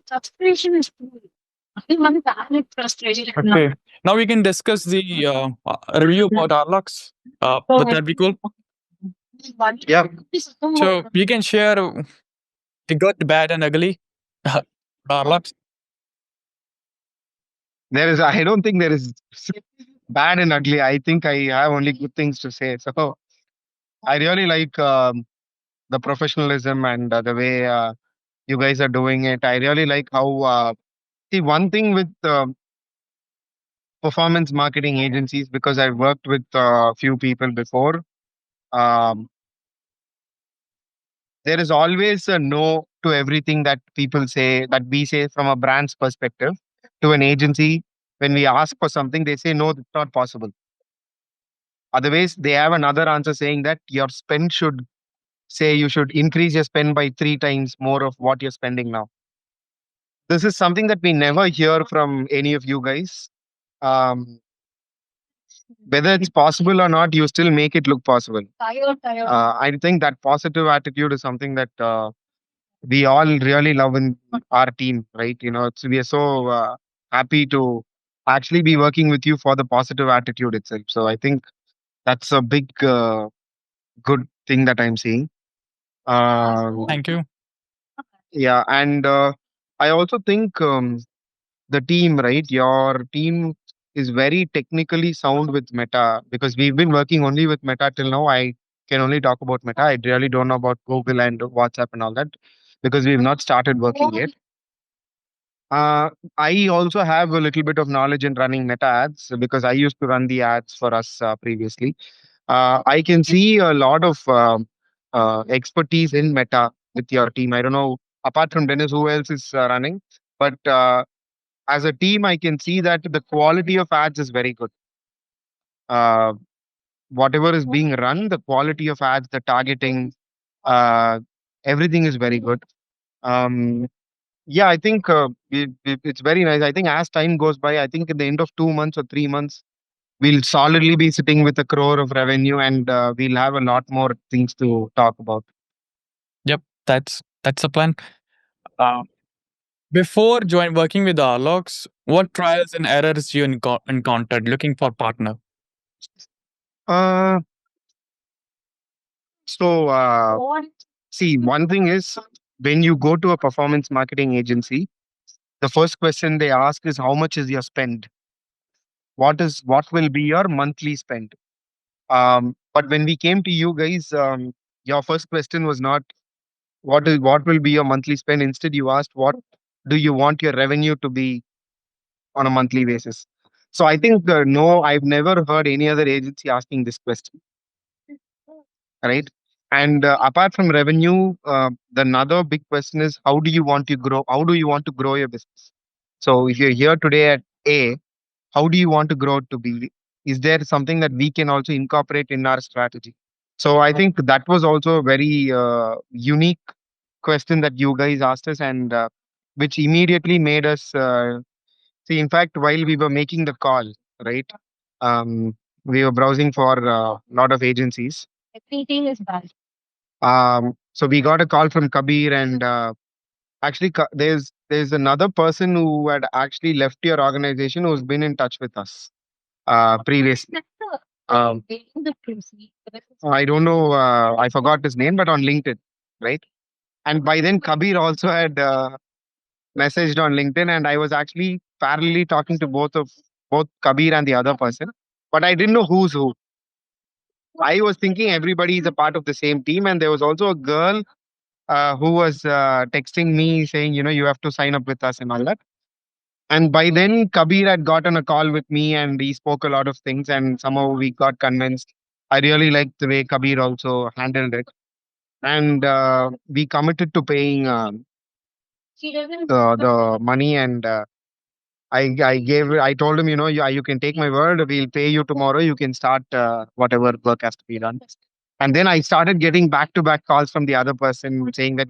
Frustration is cool. One valid frustration. Okay. Now we can discuss the review about Arlox. Would that be cool? Yeah. So you can share the good, bad, and ugly. Arlox. I don't think there is bad and ugly. I think I have only good things to say. So I really like the professionalism and the way you guys are doing it. I really like how, see, one thing with performance marketing agencies, because I've worked with a few people before, um, there is always a no to everything that people say, that we say from a brand's perspective to an agency. When we ask for something, they say, no, it's not possible. Otherwise, they have another answer saying that your spend should say you should increase your spend by 3 times more of what you're spending now. This is something that we never hear from any of you guys. Um, whether it's possible or not, you still make it look possible. I think that positive attitude is something that we all really love in our team, right? We are so happy to actually be working with you for the positive attitude itself. So I think that's a big good thing that I'm seeing. Thank you. Yeah, and I also think the team, right? Your team is very technically sound with Meta because we've been working only with Meta till now. I can only talk about Meta. I really don't know about Google and WhatsApp and all that because we've not started working yet. Uh, I also have a little bit of knowledge in running Meta ads because I used to run the ads for us previously. I can see a lot of expertise in Meta with your team. I don't know, apart from Dennis, who else is running, but as a team, I can see that the quality of ads is very good. Uh, Whatever is being run, the quality of ads, the targeting, uh, everything is very good. Um, yeah, I think it's very nice. I think as time goes by, I think at the end of 2 months or 3 months, we'll solidly be sitting with a crore of revenue and we'll have a lot more things to talk about. Yep, that's the plan. Uh, Before join working with Arlox, what trials and errors you encountered looking for partner? Uh, so, see, one thing is when you go to a performance marketing agency, the first question they ask is how much is your spend? What will be your monthly spend? But when we came to you guys, your first question was not what will be your monthly spend. Instead, you asked what do you want your revenue to be on a monthly basis. So I think no, I've never heard any other agency asking this question, right? And apart from revenue, the another big question is how do you want to grow? How do you want to grow your business? So if you're here today at A, how do you want to grow to B? Is there something that we can also incorporate in our strategy? So I think that was also a very unique question that you guys asked us, and which immediately made us see. In fact, while we were making the call, right, we were browsing for a lot of agencies. Everything is bad. So we got a call from Kabir, and actually, there's another person who had actually left your organization who's been in touch with us previously. Um, I don't know, I forgot his name, but on LinkedIn, right? And by then, Kabir also had messaged on LinkedIn, and I was actually parallelly talking to both Kabir and the other person, but I didn't know who's who. I was thinking everybody is a part of the same team, and there was also a girl who was texting me saying, you have to sign up with us and all that. And by then, Kabir had gotten a call with me, and he spoke a lot of things, and somehow we got convinced. I really liked the way Kabir also handled it, and we committed to paying the money, and I told him, you can take my word. We'll pay you tomorrow. You can start whatever work has to be done. And then I started getting back to back calls from the other person saying that,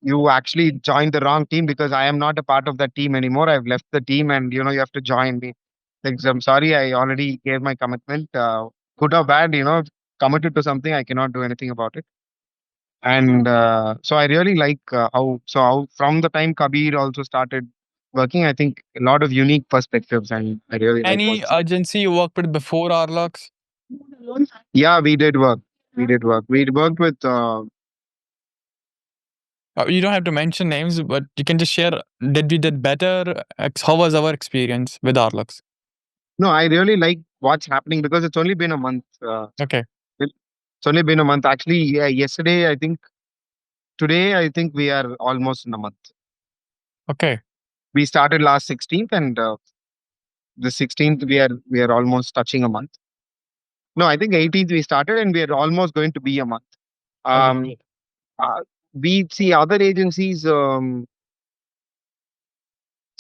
you actually joined the wrong team because I am not a part of that team anymore. I've left the team, and, you have to join me. Like, I'm sorry. I already gave my commitment, good or bad, committed to something. I cannot do anything about it. And so I really like how from the time Kabir also started working, I think a lot of unique perspectives, and I really like Any what's. agency you worked with before Arlox? Yeah, we did work. We did work. We worked with. You don't have to mention names, but you can just share. Did we did better? How was our experience with Arlox? No, I really like what's happening because it's only been a month. Okay, It's only been a month. Actually, yeah, yesterday, I think, today, I think we are almost in a month. okay, We started last 16th, and the 16th, we are almost touching a month. No, I think 18th we started, and we are almost going to be a month. Um, uh, we see other agencies, so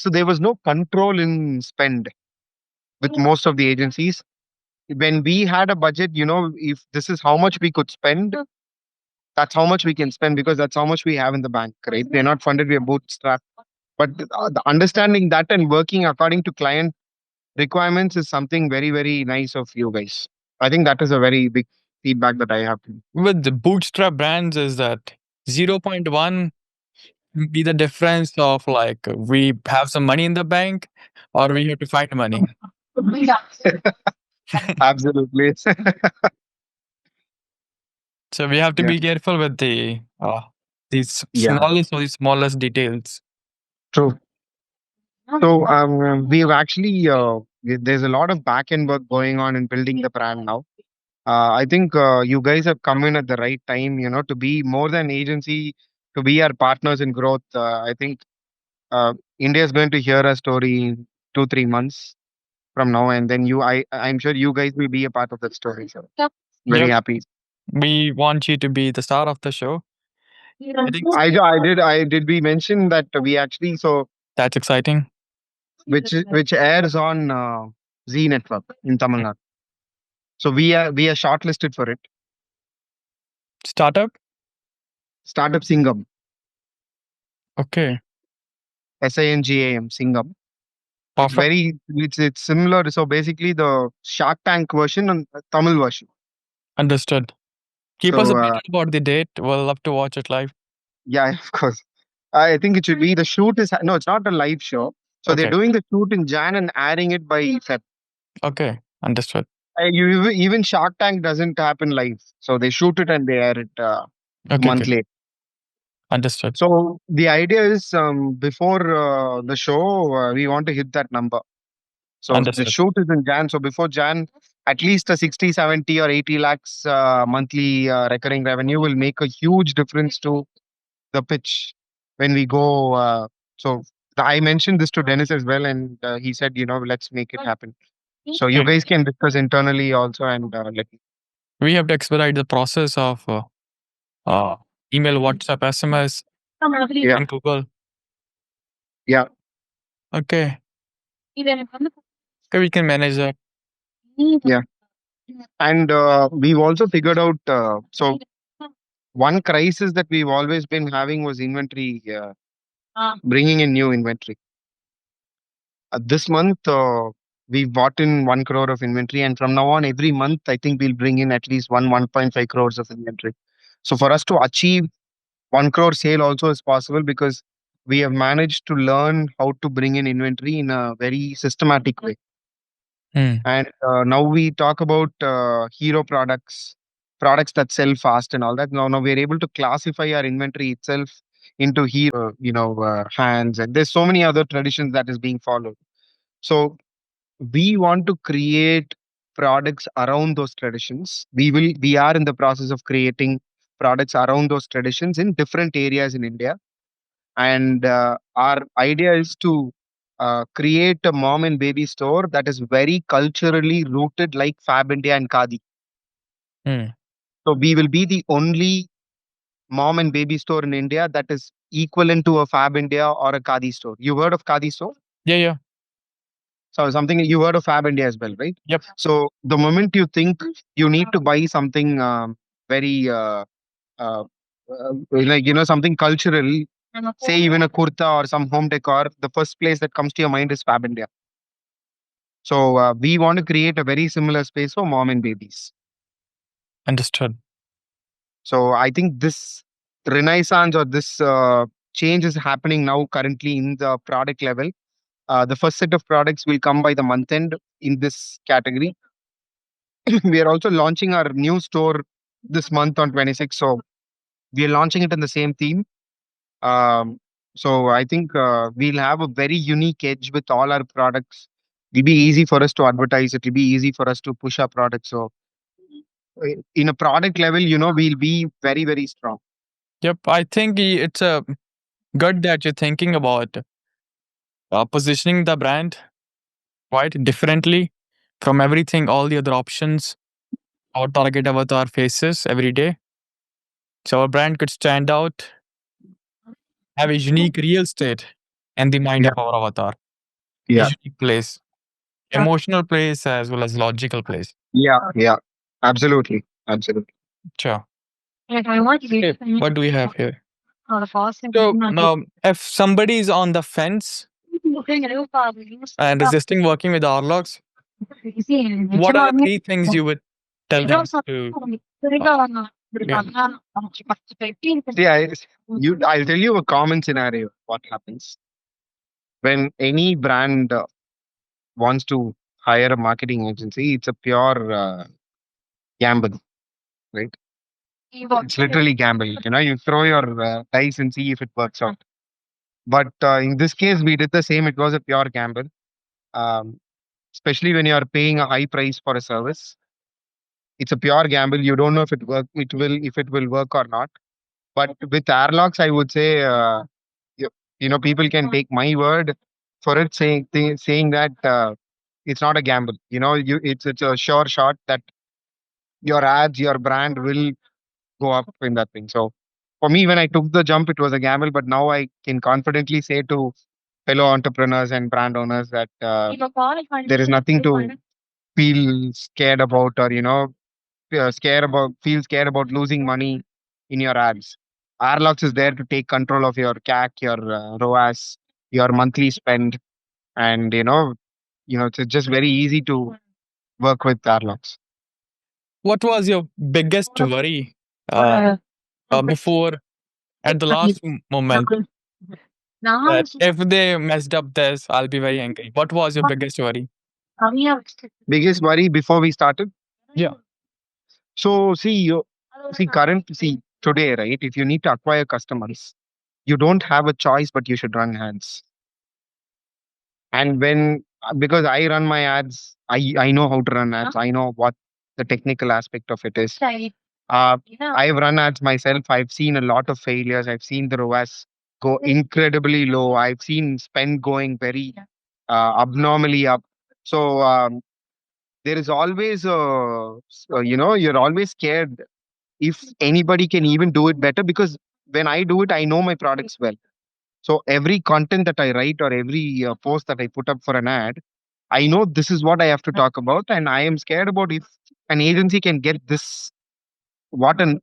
there was no control in spend with most of the agencies. When we had a budget, if this is how much we could spend, that's how much we can spend because that's how much we have in the bank, right? We're not funded, we're bootstrapped. But the understanding that and working according to client requirements is something very, very nice of you guys. I think that is a very big feedback that I have. with the bootstrap brands is that 0.1 be the difference of like we have some money in the bank or we have to find money. Absolutely. So we have to Yeah. be careful with these Yeah. smallest details. True. So we've actually there's a lot of back end work going on in building the brand now. I think you guys have come in at the right time, to be more than agency, to be our partners in growth. I think India is going to hear a story in 2 3 months from now, and then I'm sure you guys will be a part of that story. So very Yep. happy. We want you to be the star of the show. I think I did we mention that we actually that's exciting. which airs on Zee Network in Tamil Nadu. So we are shortlisted for it. Startup? Startup Singam, Okay. SINGAM Singam. It's Perfect. very it's similar. So basically the Shark Tank version and Tamil version. Understood. Keep us So updated about the date. We'll love to watch it live. yeah, of course. I think it should be the shoot is no, it's not a live show. So they're Okay. doing the shoot in Jan and airing it by Feb. Okay. Understood. Even Shark Tank doesn't happen live. So they shoot it and they air it a Okay. month Okay. late. Understood. So the idea is before the show, we want to hit that number. So the Understood. shoot is in Jan. So before Jan, at least a 60, 70 or 80 lakhs monthly recurring revenue will make a huge difference to the pitch when we go. So I mentioned this to Dennis as well, and he said, let's make it happen. So you Okay. guys can discuss internally also, and let me. We have to expedite the process of uh, email, WhatsApp, SMS, Yeah, and Google. yeah, Okay. Okay, we can manage that. yeah. And we've also figured out. So one crisis that we've always been having was inventory, bringing in new inventory. This month, we've bought in 1 crore of inventory, and from now on, every month, I think we'll bring in at least 1.5 crores of inventory. So for us to achieve 1 crore sale also is possible because we have managed to learn how to bring in inventory in a very systematic way. Hmm. And now we talk about hero products, products that sell fast and all that. Now we're able to classify our inventory itself into hero, hands, and there's so many other traditions that is being followed. So we want to create products around those traditions. We are in the process of creating products around those traditions in different areas in India, and our idea is to create a mom and baby store that is very culturally rooted like Fab India and Khadi. Hmm. So we will be the only mom and baby store in India that is equivalent to a Fab India or a Khadi store. You heard of Khadi store? Yeah. Yeah. So something you heard of Fab India as well, right? Yep. So the moment you think you need to buy something very uh, like something cultural, say even a kurta or some home decor, the first place that comes to your mind is Fab India. So we want to create a very similar space for mom and babies. Understood. So I think this renaissance or this change is happening now currently in the product level. The first set of products will come by the month end in this category. We are also launching our new store this month on 26th. So we are launching it in the same theme. Um, so I think we'll have a very unique edge with all our products. It'll be easy for us to advertise. It'll be easy for us to push our products. So in a product level, we'll be very, very strong. Yep, I think it's a good that you're thinking about positioning the brand quite differently from everything, all the other options our target avatar faces every day. So our brand could stand out, have a unique real estate and the mind Yeah. of our avatar, a Yeah. unique place, emotional place as well as logical place. Yeah. Yeah. Absolutely. Absolutely. Sure. Like I want Okay, to what do we have here? the cost So now, if somebody is on the fence and resisting working with Arlox, what are the three things you would tell them to? See, I'll tell you a common scenario. What happens when any brand wants to hire a marketing agency? It's a pure gamble, right? It's literally gamble. You throw your dice and see if it works out. But in this case, we did the same. It was a pure gamble, um, especially when you are paying a high price for a service. It's a pure gamble. You don't know if it will work or not. But with Arlox, I would say, people can take my word for it, saying that it's not a gamble. It's a sure shot that your ads, your brand will go up in that thing. So for me, when I took the jump, it was a gamble. But now I can confidently say to fellow entrepreneurs and brand owners that there is nothing to feel scared about, or feel scared about losing money in your ads. Arlox is there to take control of your CAC, your ROAS, your monthly spend, and it's just very easy to work with Arlox. What was your biggest worry before at the last moment that if they messed up this, I'll be very angry? What was your biggest worry? Biggest worry before we started. Yeah. So see today, right? If you need to acquire customers, you don't have a choice, but you should run ads. And because I run my ads, I know how to run ads. I know what the technical aspect of it is. I've run ads myself. I've seen a lot of failures. I've seen the ROAS go incredibly low. I've seen spend going very abnormally up. So there is always you're always scared if anybody can even do it better, because when I do it, I know my products well. So every content that I write or every post that I put up for an ad, I know this is what I have to talk about, and I am scared about if an agency can get this. What a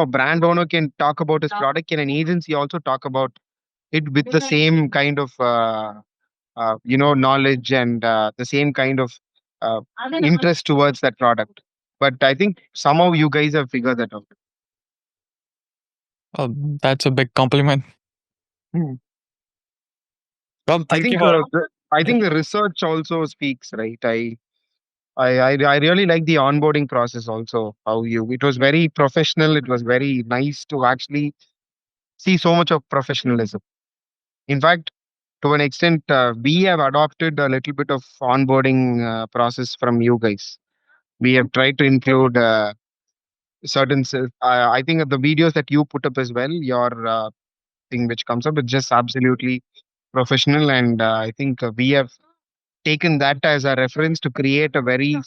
brand owner can talk about his product. Can an agency also talk about it with the same kind of knowledge and the same kind of uh, interest towards that product? But I think somehow you guys have figured that out. Oh, that's a big compliment. Hmm. Well, I thank you think for I think the research also speaks, right? I really like the onboarding process also. It was very professional. It was very nice to actually see so much of professionalism. In fact, to an extent, we have adopted a little bit of onboarding process from you guys. We have tried to include I think the videos that you put up as well, your thing which comes up, it's just absolutely professional, and I think we have taken that as a reference to create a very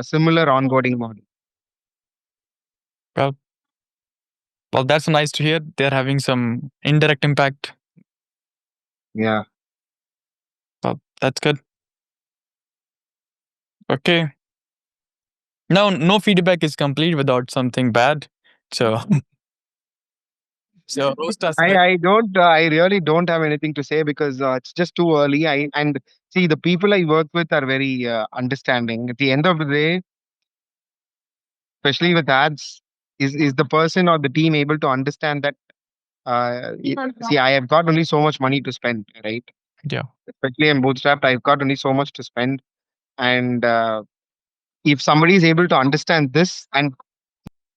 similar onboarding model. well, well, that's nice to hear. They're having some indirect impact. Yeah. Well, that's good. Okay. Now, no feedback is complete without something bad. So, so roast us. I really don't have anything to say because it's just too early. And see, the people I work with are very understanding. At the end of the day, especially with ads, is the person or the team able to understand that see, I have got only so much money to spend, right? Yeah. Especially in Bootstrapped, I've got only so much to spend. And if somebody is able to understand this, and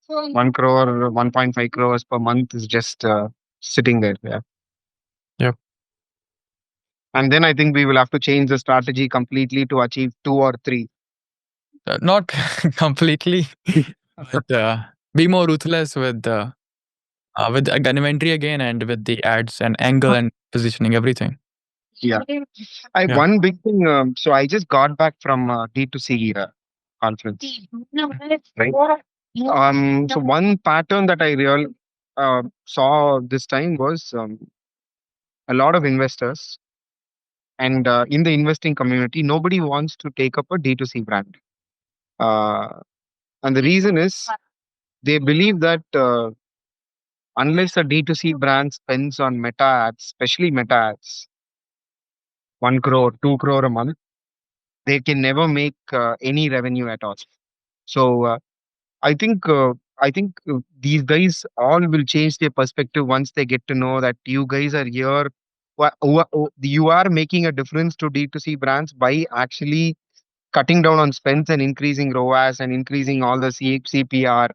1 crore, 1.5 crores per month is just sitting there. Yeah. Yep. And then I think we will have to change the strategy completely to achieve 2 or 3. Not completely, but be more ruthless with inventory again and with the ads and angle and positioning everything. Yeah. Yeah. One big thing. So I just got back from D2C conference, right? So one pattern that I saw this time was a lot of investors and in the investing community, nobody wants to take up a D2C brand. And the reason is they believe that unless a D2C brand spends on meta ads, especially meta ads, 1 crore, 2 crore a month, they can never make any revenue at all. So I think these guys all will change their perspective once they get to know that you guys are here. You are making a difference to D2C brands by actually cutting down on spends and increasing ROAS and increasing all the CPR,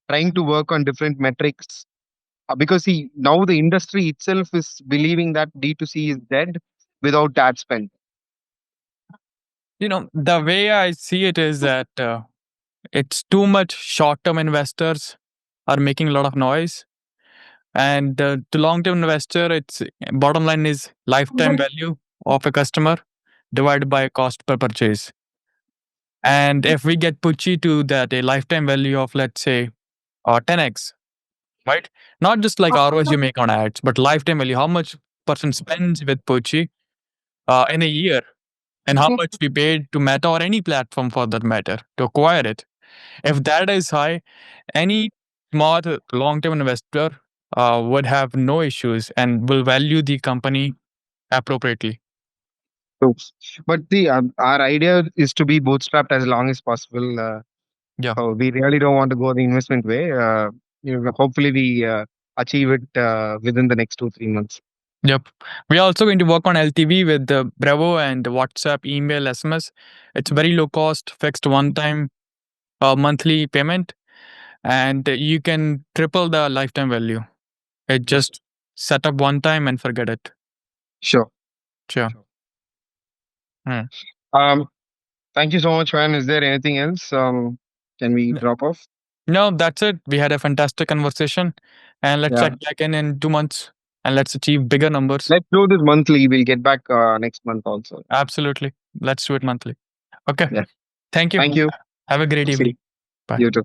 trying to work on different metrics. Because see, now the industry itself is believing that D2C is dead without ad spend. The way I see it is that it's too much short-term investors are making a lot of noise, and to long-term investor, its bottom line is lifetime value of a customer divided by cost per purchase. And if we get Pucci to that a lifetime value of, let's say, 10x, right? Not just like ROAS you make on ads, but lifetime value. How much person spends with Pucci in a year, and how much we paid to Meta or any platform for that matter to acquire it. If that is high, any smart long-term investor would have no issues and will value the company appropriately. So, but our idea is to be bootstrapped as long as possible. Yeah. So we really don't want to go the investment way. Hopefully we achieve it within the next 2-3 months. Yep. We are also going to work on LTV with the Bravo and WhatsApp, email, SMS. It's very low cost, fixed one-time monthly payment, and you can triple the lifetime value. It just set up one time and forget it. Sure. Sure. Thank you so much, man. Is there anything else? Can we drop off? No, that's it. We had a fantastic conversation, and let's Yeah. check back in 2 months and let's achieve bigger numbers. Let's do this monthly. We'll get back next month also. Absolutely. Let's do it monthly. Okay. Yeah. Thank you. Thank you. Have a great See evening. Bye. you too.